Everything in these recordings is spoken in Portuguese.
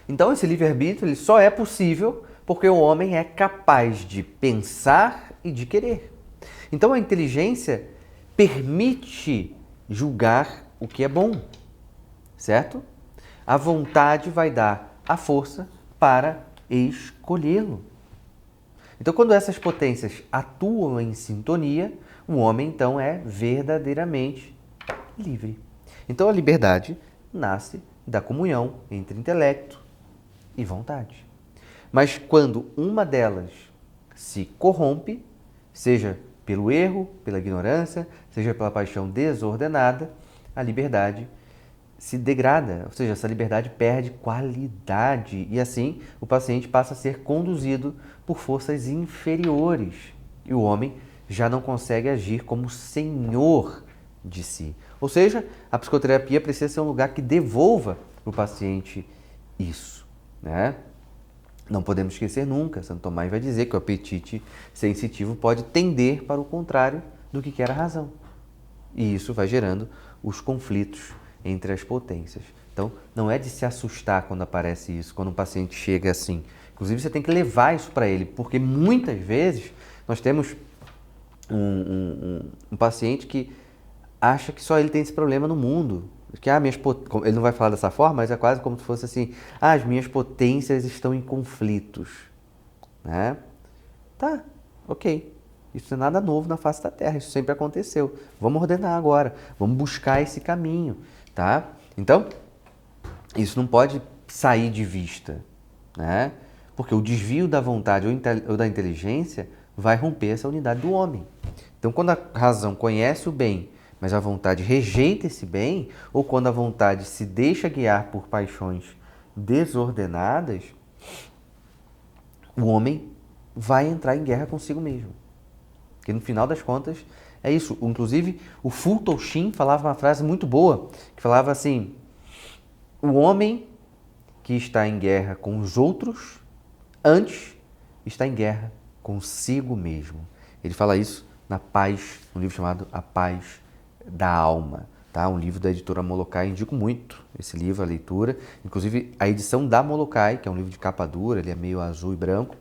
Então esse livre-arbítrio ele só é possível porque o homem é capaz de pensar e de querer. Então a inteligência permite julgar o que é bom, certo? A vontade vai dar a força para escolhê-lo. Então, quando essas potências atuam em sintonia, o homem então é verdadeiramente livre. Então, a liberdade nasce da comunhão entre intelecto e vontade. Mas quando uma delas se corrompe, seja pelo erro, pela ignorância, seja pela paixão desordenada, a liberdade se degrada, ou seja, essa liberdade perde qualidade e assim o paciente passa a ser conduzido por forças inferiores e o homem já não consegue agir como senhor de si. Ou seja, a psicoterapia precisa ser um lugar que devolva para o paciente isso, né? Não podemos esquecer nunca, Santo Tomás vai dizer que o apetite sensitivo pode tender para o contrário do que quer a razão. E isso vai gerando os conflitos entre as potências. Então, não é de se assustar quando aparece isso, quando um paciente chega assim. Inclusive, você tem que levar isso para ele, porque muitas vezes nós temos um paciente que acha que só ele tem esse problema no mundo. Que ele não vai falar dessa forma, mas é quase como se fosse assim: as minhas potências estão em conflitos. Né? Tá, ok. Isso não é nada novo na face da Terra, isso sempre aconteceu. Vamos ordenar agora, vamos buscar esse caminho, tá? Então, isso não pode sair de vista, né? Porque o desvio da vontade ou da inteligência vai romper essa unidade do homem. Então, quando a razão conhece o bem, mas a vontade rejeita esse bem, ou quando a vontade se deixa guiar por paixões desordenadas, o homem vai entrar em guerra consigo mesmo. Porque no final das contas é isso. Inclusive, o Fulton Sheen falava uma frase muito boa, que falava assim: o homem que está em guerra com os outros, antes está em guerra consigo mesmo. Ele fala isso na Paz, um livro chamado A Paz da Alma. Tá? Um livro da editora Molokai, indico muito esse livro, a leitura. Inclusive, a edição da Molokai, que é um livro de capa dura, ele é meio azul e branco.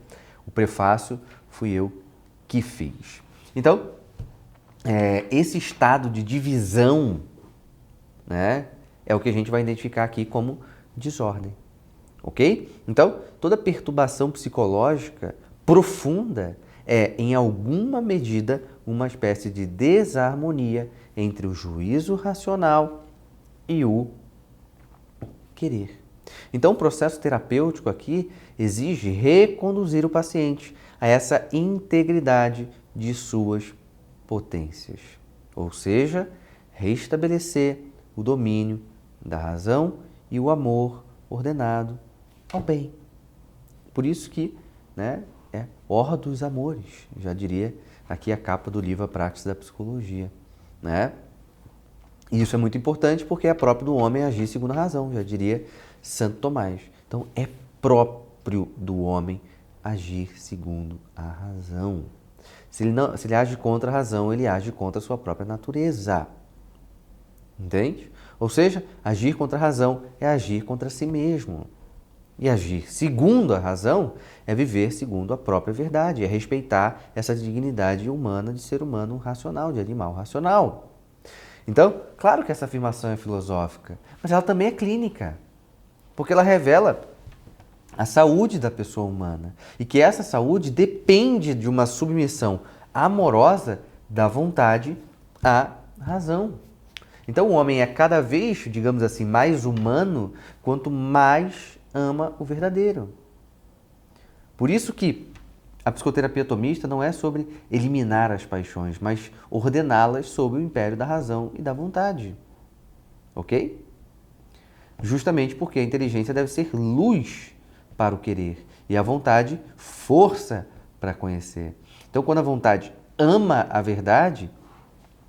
O prefácio fui eu que fiz. Então, esse estado de divisão, né, é o que a gente vai identificar aqui como desordem, ok? Então, toda perturbação psicológica profunda é, em alguma medida, uma espécie de desarmonia entre o juízo racional e o querer. Então, o processo terapêutico aqui exige reconduzir o paciente a essa integridade de suas potências, ou seja, restabelecer o domínio da razão e o amor ordenado ao bem. Por isso que, né, é Or dos Amores, já diria aqui a capa do livro A Prática da Psicologia, né? E isso é muito importante porque é próprio do homem agir segundo a razão, já diria Santo Tomás. Então, é próprio do homem agir segundo a razão. Se ele age contra a razão, ele age contra a sua própria natureza. Entende? Ou seja, agir contra a razão é agir contra si mesmo. E agir segundo a razão é viver segundo a própria verdade, é respeitar essa dignidade humana de ser humano racional, de animal racional. Então, claro que essa afirmação é filosófica, mas ela também é clínica, porque ela revela a saúde da pessoa humana e que essa saúde depende de uma submissão amorosa da vontade à razão. Então, o homem é cada vez, digamos assim, mais humano quanto mais ama o verdadeiro. Por isso que a psicoterapia tomista não é sobre eliminar as paixões, mas ordená-las sob o império da razão e da vontade. Ok? Justamente porque a inteligência deve ser luz para o querer e a vontade força para conhecer. Então, quando a vontade ama a verdade,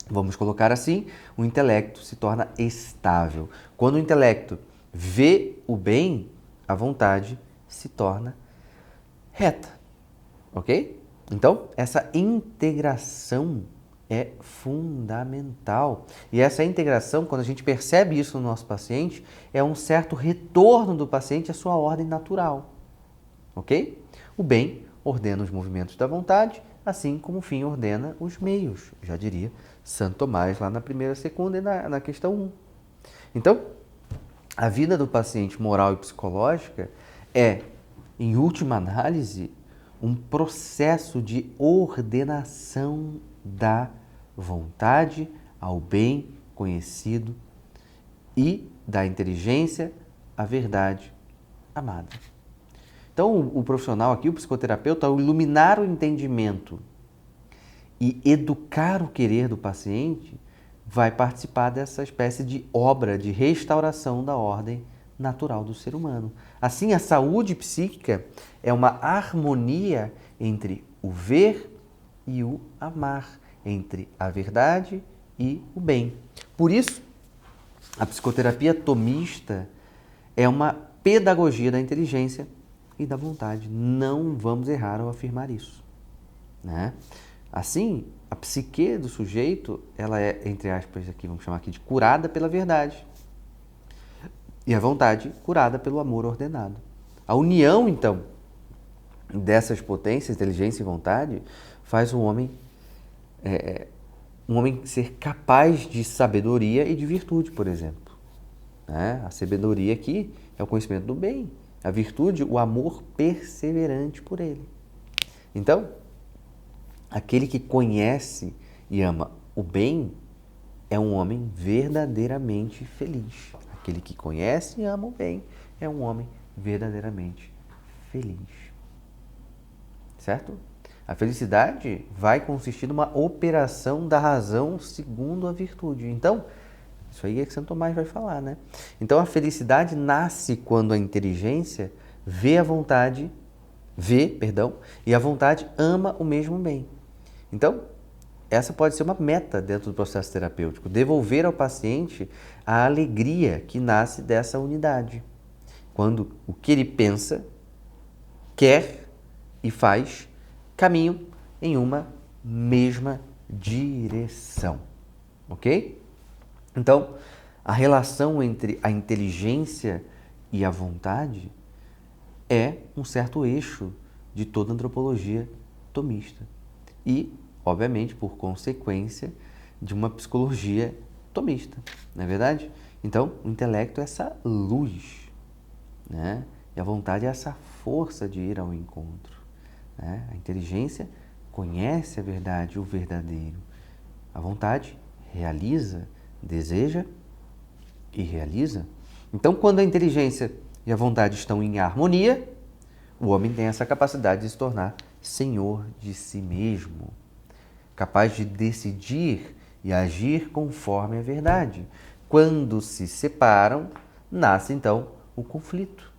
vamos colocar assim, o intelecto se torna estável. Quando o intelecto vê o bem, a vontade se torna reta. Ok? Então, essa integração é fundamental. E essa integração, quando a gente percebe isso no nosso paciente, é um certo retorno do paciente à sua ordem natural. Ok? O bem ordena os movimentos da vontade, assim como o fim ordena os meios, já diria Santo Tomás lá na primeira secunda e na questão 1. Então, a vida do paciente moral e psicológica é, em última análise, um processo de ordenação da vontade ao bem conhecido e da inteligência à verdade amada. Então, o profissional aqui, o psicoterapeuta, ao iluminar o entendimento e educar o querer do paciente, vai participar dessa espécie de obra de restauração da ordem natural do ser humano. Assim, a saúde psíquica é uma harmonia entre o ver e o amar, entre a verdade e o bem. Por isso, a psicoterapia tomista é uma pedagogia da inteligência e da vontade. Não vamos errar ao afirmar isso, né? Assim, a psique do sujeito, ela é, entre aspas, aqui, vamos chamar aqui de curada pela verdade. E a vontade curada pelo amor ordenado. A união, então, dessas potências, inteligência e vontade, faz um homem ser capaz de sabedoria e de virtude, por exemplo. Né? A sabedoria aqui é o conhecimento do bem. A virtude, o amor perseverante por ele. Então, aquele que conhece e ama o bem é um homem verdadeiramente feliz. Aquele que conhece e ama o bem é um homem verdadeiramente feliz. Certo? A felicidade vai consistir numa operação da razão segundo a virtude. Então, isso aí é que Santo Tomás vai falar, né? Então, a felicidade nasce quando a inteligência vê, e a vontade ama o mesmo bem. Então, essa pode ser uma meta dentro do processo terapêutico, devolver ao paciente a alegria que nasce dessa unidade. Quando o que ele pensa, quer e faz caminham em uma mesma direção. Ok? Então, a relação entre a inteligência e a vontade é um certo eixo de toda a antropologia tomista. E, obviamente, por consequência, de uma psicologia tomista, não é verdade? Então, o intelecto é essa luz, né? E a vontade é essa força de ir ao encontro, né? A inteligência conhece a verdade, o verdadeiro. A vontade realiza, deseja e realiza. Então, quando a inteligência e a vontade estão em harmonia, o homem tem essa capacidade de se tornar senhor de si mesmo, capaz de decidir e agir conforme a verdade. Quando se separam, nasce então o conflito.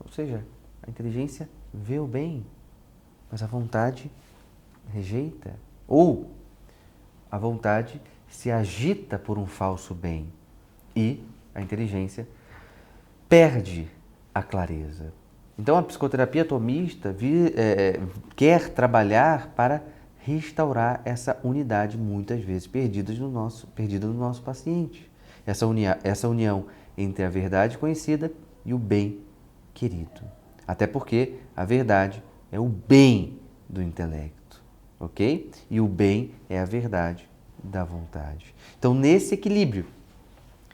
Ou seja, a inteligência vê o bem, mas a vontade rejeita. Ou a vontade se agita por um falso bem e a inteligência perde a clareza. Então, a psicoterapia tomista quer trabalhar para restaurar essa unidade, muitas vezes perdida no nosso paciente. Essa união entre a verdade conhecida e o bem querido. Até porque a verdade é o bem do intelecto, ok? E o bem é a verdade da vontade. Então, nesse equilíbrio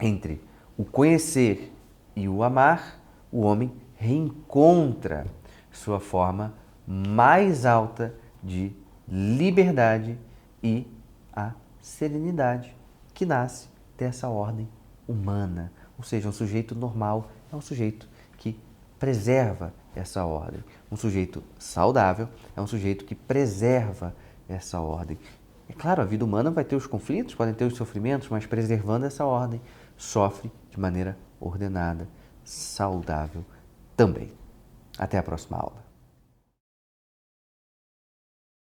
entre o conhecer e o amar, o homem reencontra sua forma mais alta de liberdade e a serenidade que nasce dessa ordem humana. Ou seja, um sujeito normal é um sujeito que preserva essa ordem. Um sujeito saudável é um sujeito que preserva essa ordem. É claro, a vida humana vai ter os conflitos, podem ter os sofrimentos, mas preservando essa ordem, sofre de maneira ordenada, saudável também. Até a próxima aula.